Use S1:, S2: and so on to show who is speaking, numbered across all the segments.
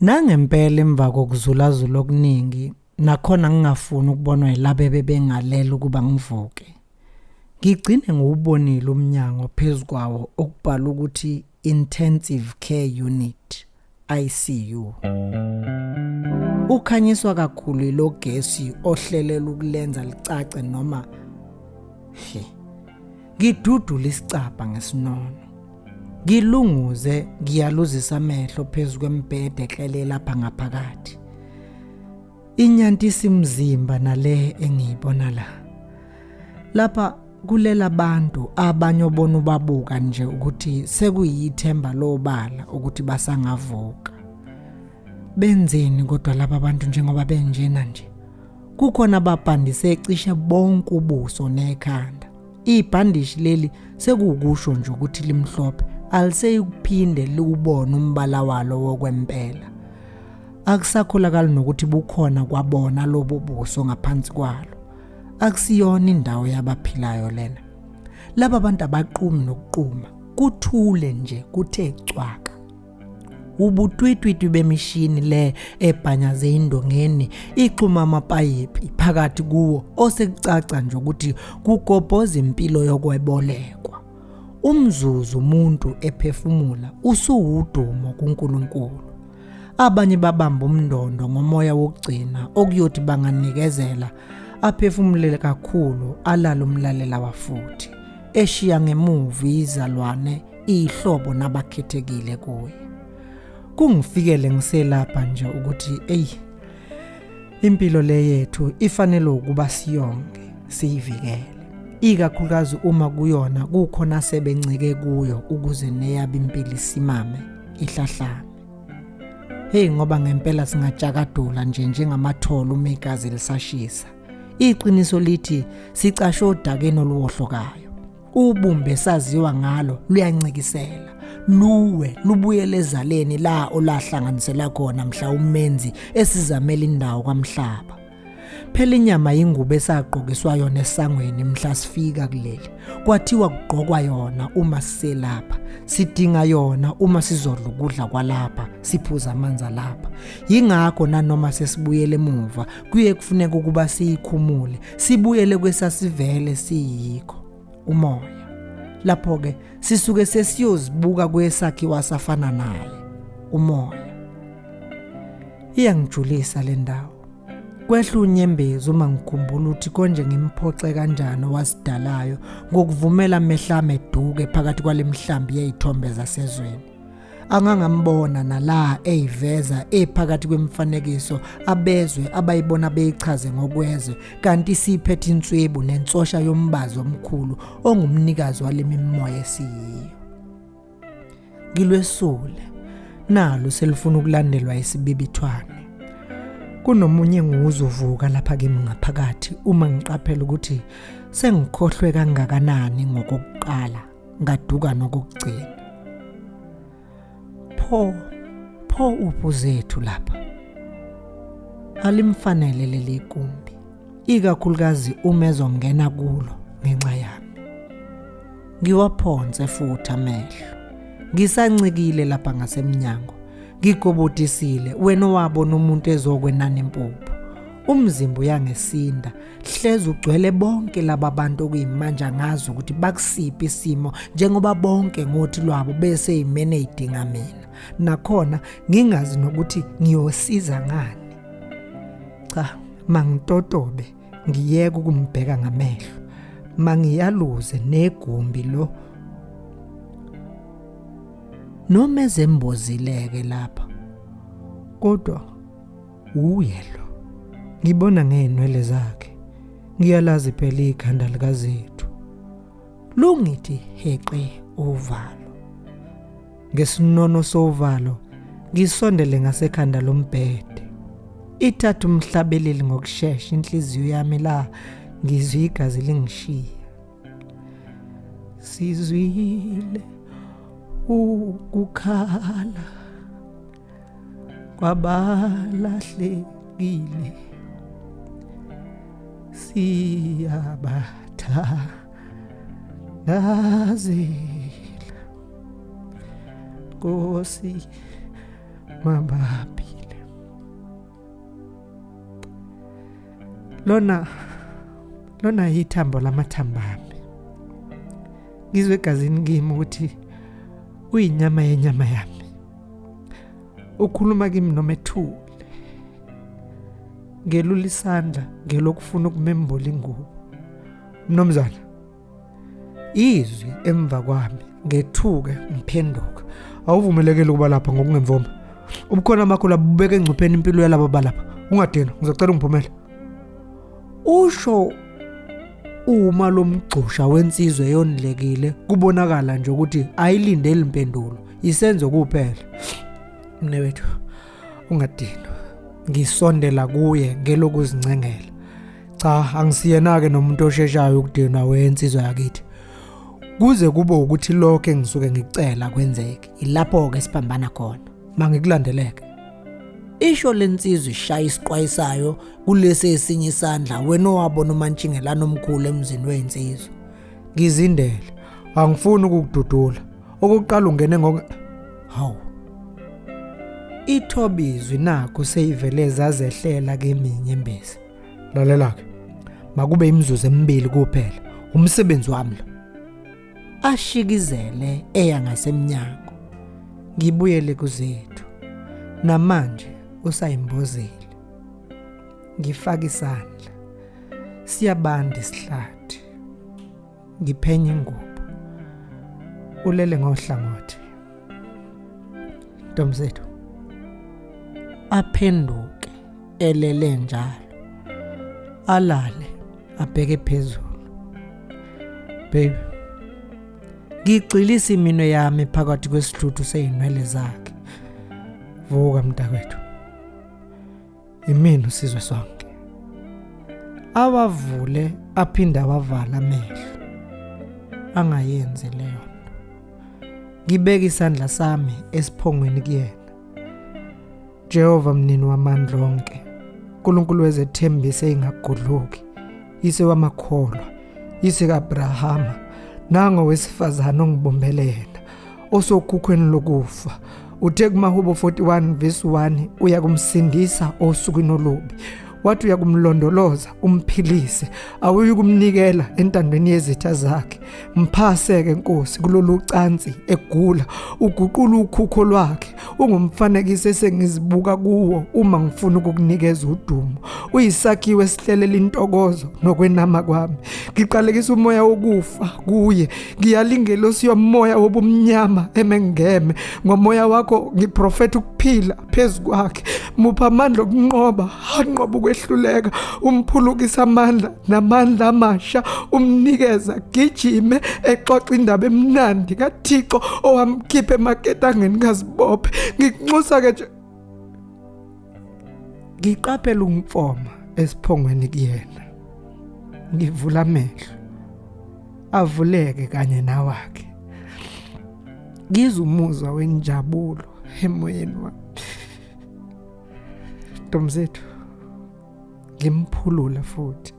S1: Nangempela emva kokuzulazula okuningi nakhona ngingafuni ukubonwa yilabo bebengalela ukuba ngivuke. Ngigcine ngubonile umnyango phezukwawo okubhala ukuthi Intensive Care Unit ICU. Ukhanyiswa kakhulu ilogesi ohlelela ukulenza licace noma ngidudula isicapha ngesinono. Ngilunguze ngiyaluzisa amehlo phezulu kwembhede ehlele lapha ngaphakathi. Inyantisi imzimba nale engiyibona la. Lapha kulela abantu abanye obona ubabuka nje ukuthi sekuyithemba lobala ukuthi basangavuka. Benzeni kodwa laba abantu njengoba benjena nje? Kukhona ababhandise cishe bonke ubuso nekhanda. Ibhandishi leli sekukusho nje ukuthi limhlophe aliseyikuphinde liubone umbala walo wokwempela. Akusakholakala nokuthi bukhona kwabona lobo buso ngaphansi kwalo. Akusiyona indawo yabaphilayo lena. Laba abantu abaqhumi nokuqhuma kuthule nje kuthe cwaka. Ubutwitwitwi bemishini le ebhanyaze indongeni ixhuma amapayipi phakathi kuwo osekucaca nje ukuthi kugobhoza impilo yokwebolekwa. Umzuzu umuntu ephefumula usuwudumo kuNkulunkulu. Abanye babamba umndondo ngomoya wokugcina okuyothi banganikezela aphefumulele kakhulu alala umlalela wafuthi eshiya ngemuva izalwane ihlobo nabakhethekile kuye. Kungifikele ngiselapha nje ukuthi impilo le yethu ifanele ukuba siyonke siyivikele, ikakhulukazi uma kuyona kukhona sebencike kuyo ukuze neyaba impilo isimame ihlahlame. Ngoba ngempela singajakadula nje njengamatholo uma igazi lisashisa. Iqiniso lithi sicashe odakeni oluwohlokayo. Ubumbe saziwa ngalo luyancikisela. Luwe lubuyele ezaleni la olahlanganisela khona mhla umenzi esizamela indawo kwaMhlaba. Phela inyama yingubo esaqokiswa yona esangweni mhla sifika kuleli. Kwathiwa kugqokwa yona uma siselapha. Sidinga yona uma sizodla ukudla kwalapha, siphuza amanzi alapha. Yingakho nanoma sesibuyele emuva kuye kufuneka ukuba siyikhumule, sibuyele kwesasivele siyikho, umoya. Lapho ke sisuke sesiyozibuka kwesakhiwa safana naye, umoya. Iyangijulisa le ndawo. Kwehla unyembezi uma ngikhumbula ukuthi konje ngimphoxe kanjani owasidalayo ngokuvumela amehlame eduke phakathi kwalemhlambi yezithombe zasezweni. Angangambona nala eyiveza ephakathi kwemfanekiso abezwe abayibona beyichaze ngokwezwe kanti siphethe inswebu nensosha yombazo omkhulu ongumnikazi walemimoya esiyiyo. Ngilwesule nalo selifuna ukulandelwa isibibithwane. Kunomunye nguzuvuka lapha kimi ngaphakathi uma ngiqaphela ukuthi sengikhohlwe kangakanani ngokuqala ngaduka nokugcina. Pho uphuzethu lapha. Alimfanele leli gumbi, ikakhulukazi uma ezongena kulo ngenxa yami. Ngiwaphonse futhi amehlo. Ngisancikile lapha ngasemnyango. Ngigobodisile wena owabona umuntu ezokwenana impuphu. Umzimba uyangesinda, hleze ugcwele bonke laba bantu okuyimanje ngazi ukuthi bakusiphi isimo njengoba bonke ngothi lwabo bese imene idinga mina. Nakhona ngingazi nokuthi ngiyosiza ngani. Cha, mangitotobe ngiyeke ukumbheka ngamehlo. Mangiyaluze negumbi lo. Noma ezembozileke lapha. Kodwa uyelo. Ngibona ngenwele zakhe. Ngiyalazi phela ikhanda likaZethu. Lungithi heqe ovalo. Ngesinono sovalo ngisondele ngasekhanda lombhede. Ithatha umhlabeleli ngokusheshsha inhliziyo yami la ngizwe igazi lingishiya. Sizwile ukukhala kwabalahlekile siyabathakazela Nkosi mababi lona ithambo lamathambo ami. Ngizwe egazini kimi ukuthi uyinyama yenyama yami. Ukhuluma kimi noma ethule. Ngelula isandla ngelokufuna ukumembola ingubo. Mnomzana, izwi emva kwami ngethuke ngiphenduka. Awuvumelekile ukuba lapha ngokungemvuma. Ubukhona amakho labubeka engcupheni impilo yalabo balapha. Ungadina, ngizocela ungiphumele. Usho uma lomgxusha wensizwe yonilekile kubonakala nje ukuthi ayilindele impendulo, isenzo kuphela. Mnewethu, ungadina. Ngisondela kuye ngelokuzincengela. Cha, angisiyena ke nomuntu osheshayo ukudina wensizwe yakithi. Kuze kube ukuthi lokho engisuke ngicela kwenzeke, ilapho ke siphambana khona. Mangikulandeleke. Isho lensizwe ishaya isiqwayisayo kulesi esinye isandla wena owabona uMantshingelana omkhulu emzini weinsizwe. Ngizindele, angifuni ukukududula. Okokuqala ungene hawu. Ithobizwi nakho seyivele zazehlela kimi inyembezi. Lalela ke. Makube imizuzu emibili kuphela. Umsebenzi wami lo. Ashikizele eya ngasemnyango. Ngibuyele kuzethu. Namanje usayimbozile. Ngifaka isandla. Siyabanda isihlathi. Ngiphenya ingubo. Ulele ngohlangothi. Ntomzethu. Aphenduke elele njalo. Alale abheke phezulu. Baby. Ngigcilisa imino yami phakathi kwesithuthu seyinwele zakhe. Vuka mntakwethu. Imini usizwe sonke. Awavule aphinda wavala amehlo. Angayenzi leyo nto. Ngibeka isandla sami esiphongweni kuyena. Jehova mnini wamandla onke, uNkulunkulu wezethembiso engagudluki, ise wamakholwa, ise kaAbrahama, nango wesifazana ongibumbele yena, osokhukhweni lokufa. Uthe kumaHubo 41 verse 1 uyakumsindisa osukwini olubi. Wathi uyakumlondoloza umphilise, awuyi kumnikela entandweni yezitha zakhe. Mphaseke Nkosi kulolu cansi egula, uguqula ukhukho lwakhe. Ungumfanekiso esengizibuka kuwo uma ngifuna ukukunikeza udumo. Uyisakhiwe esihlelela intokozo nokwenama kwami. Ngiqalekisa umoya wokufa kuye. Ngiyalingela usiyomoya wobumnyama emengeme. Ngomoya wakho ngiprofeta ukuphila phezukwakhe. Mupha amandla okunqoba, anqoba ukwehluleka, umphulukisa amandla namandla amasha, umnikeza gijime exoxa indaba emnandi kaThixo owamkhipha emaketangeni kazibophe. Ngikunxusa ke nje. Ngiqaphela umfoma esiphongweni kuyena. Ngivula amehlo. Avuleke kanye nawakhe. Ngizwa umuzwa wenjabulo emoyeni wami. Ntomzethu, ngimphulula futhi.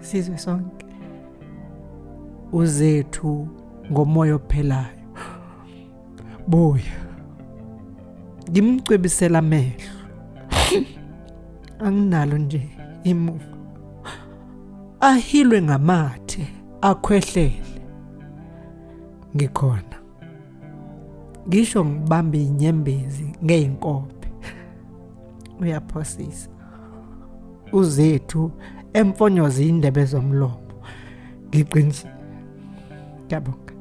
S1: Sizwe sonke. Uzethu ngomoya ophelayo. Buya. Ngimcwebisela amehlo. Anginalo nje imuva. Ahilwe ngamathe, akhwehlele. Ngikhona. Ngisho ngibambe inyembezi ngeyinkobe. Uyaphosisa. Uzethu emfonyoza indebe zomlomo. Ngiqinisile. Ngiyabonga.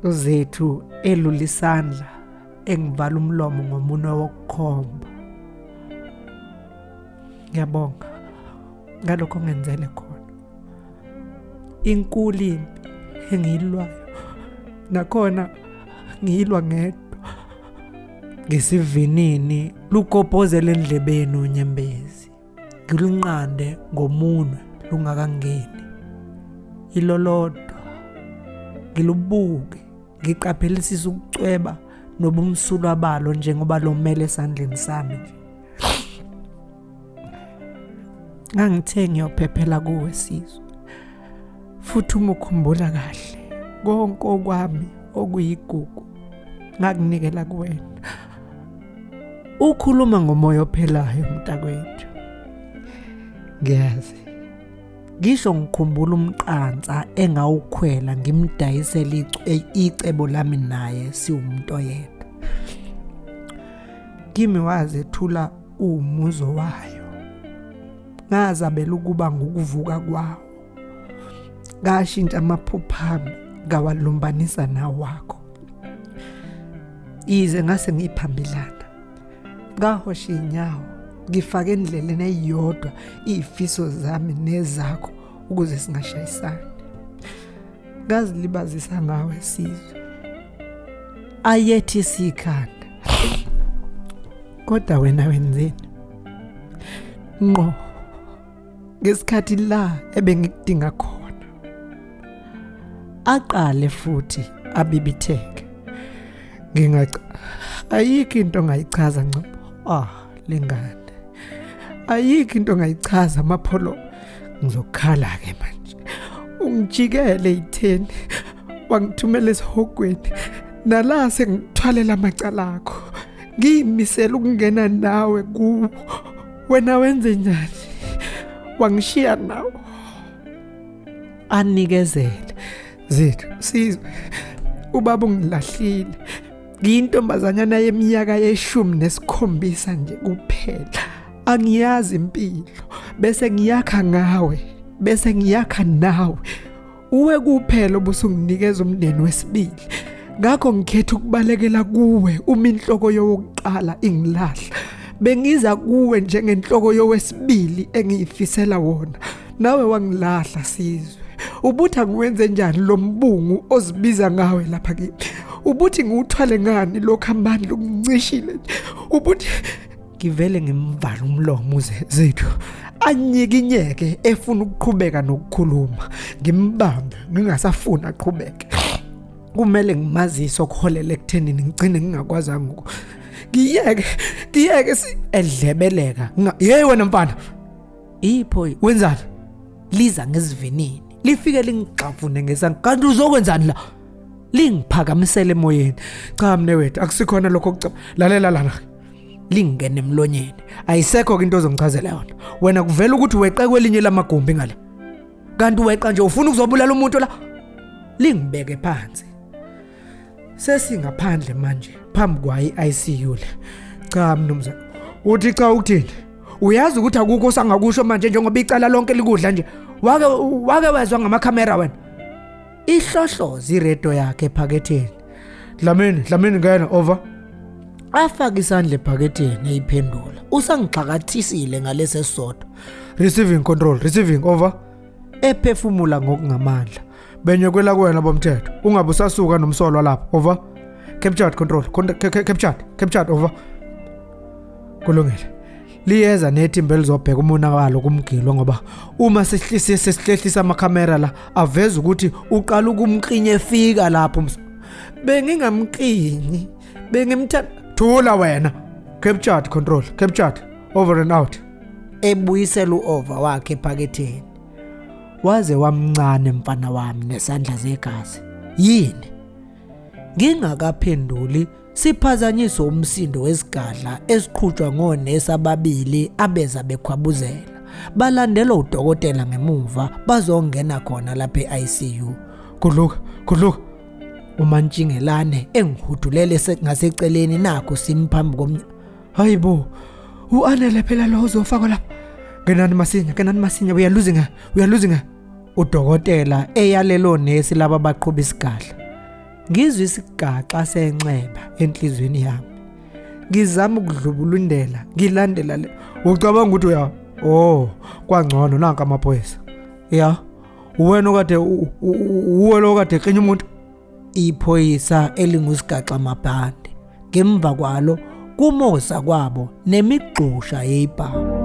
S1: Uzethu elula isandla engivala umlomo ngomunwe wokukhomba. Ngiyabonga ngalokho ngenzele khona. Inkulu impi engiyilwayo nakhona ngiyilwa ngedwa. Ngisivinini lukopozele endlebeni unyembezi. Ngilunqande ngomunwe lungakangeni. Ilolodwa ngilubuke, ngiqaphelisisa ukucweba nobumsulwa balo njengoba lomele esandleni sami nje. Ngangithe ngiyophephela kuwe Sizwe. Futhi uma ukhumbula kahle konke okwami okuyigugu ngakunikela kuwena. Ukhuluma ngomoya ophelayo mntakwethu. Ngiyazi. Ngisho ngikhumbula umqansa engawukhwela ngimdayisela icebo lami naye siwumuntu oyedwa. Kimi wazethula umuzo wayo. Ngazabela ukuba ngokuvuka kwawo. Ngashintsha amaphupha ami ngawalumbanisa nawakho. Ize ngase ngiphambelana. Ngahosha inyawo. Ngifake endleleni eyodwa izifiso zami nezakho ukuze singashayisani. Ngazilibazisa ngawe sizwe. Ayethi sikhanda. Kodwa wena wenzeni? Ngo ngesikhathi la ebengikudinga khona. Aqale futhi abibitheke. Ayikho into ongayichaza Ncebo. Lengane. Ayikho into ongayichaza amapholo. Ngizokhala ke manje. Ungijikele itheni. Wangithumela esihogweni. Nala sengithwalela amacala akho. Ngimisela ukungena nawe kuwo. Wena wenze njani? Wangishiya nawe. Anikezele. Zethu sizwe. Ubaba ungilahlile. Ngiyintombazanyana yeminyaka ye-17 nje kuphela. Angiyazi impilo. Bese ngiyakha ngawe. Bese ngiyakha nawe. Uwe kuphela obusunginikeza umndeni wesibili. Ngakho ngikhetha ukubalekela kuwe uma inhloko yokuqala ingilahla. Bengiza kuwe njengenhloko yowesibili engiyifisela wona. Nawe wangilahla sizwe. Ubuthi ngiwenze njani lo mbungu ozibiza ngawe lapha kimi? Ubuthi ngiwuthwale ngani lokho amandla ungicishile? Ubuthi ngivele ngimvala umlomo Zethu. Anyikinyeke efuna ukuqhubeka nokukhuluma. Ngimbambe ngingasafuna aqhubeke. Kumele ngimazise okuholela ekuthenini ngigcine ngingakwazanga ngo. Ngiyeke edlebeleka. Hey wena mfana. Ipho wenzani? Liza ngesivinini. Lifike lingixavune ngesandla. Kanti uzokwenzani la? Lingiphakamisele emoyeni. Cha mnewethu akusikhona lokho okucaba. Lalela lana. Lingene emlonyeni. Ayisekho into ozongichazela yona. Wena kuvela ukuthi weqe kwelinye lamagumbi ngale. Kanti weqa nje ufuna ukuzobulala umuntu la. Lingibeke phansi. Sesingaphandle manje phambi kwa iICU le. Cha mnumzane. Uthi cha ukuthini? Uyazi ukuthi akukho sangakusho manje njengoba icala lonke likudla nje. Wake wezwa ngamakhamera wena. Ihlohloza iredo yakhe ephaketheni. Dlamini ngena over. Afaka isandla ephaketheni eyiphendula. Usangixakathisile ngalesi sodwa. Receiving control, receiving over. Ephefumula ngokungamandla. Benye kwela kuwena bomthetho. Ungabe usasuka nomsolo lapha. Over. Captured control. Captured over. Kulungile. Liyeza nethimbe lizobheka umonakalo kumgilo ngoba uma sesihlehlisa amakhamera la aveza ukuthi uqala ukumqinye efika lapho. Bengingamqinyi. Thula wena. Captured control. Captured. Over and out. Ebuyisela uover wakhe ephaketheni. Waze wamncane mfana wami nesandla zegazi. Yini? Ngingakaphenduli siphazanyiswa umsindo wesigadla esiqhutshwa ngonesi ababili abeza bekhwabuzela. Balandela udokotela ngemuva bazongena khona lapha eICU. Kudluka. uMantshingelane engihudulele ngaseceleni nakho simphambi komnyango. Hayibo, uanele phela lo uzofaka lapha. Kenani masinya, we are losing her. Udokotela eyalelo nesi laba baqhuba isigadla. Ngizwe isigaxa senxeba enhlizweni yami. Ngizama ukudlubulundela, ngilandela le. Ucabanga ukuthi uya? Oh, kwangcono nanka amaphoyisa. Ya, uwena okade uwelo okade qenya umuntu. Iphoyisa elingusigaxa mabhande. Ngemva kwalo kumosa kwabo nemigxusha yeyibhamu.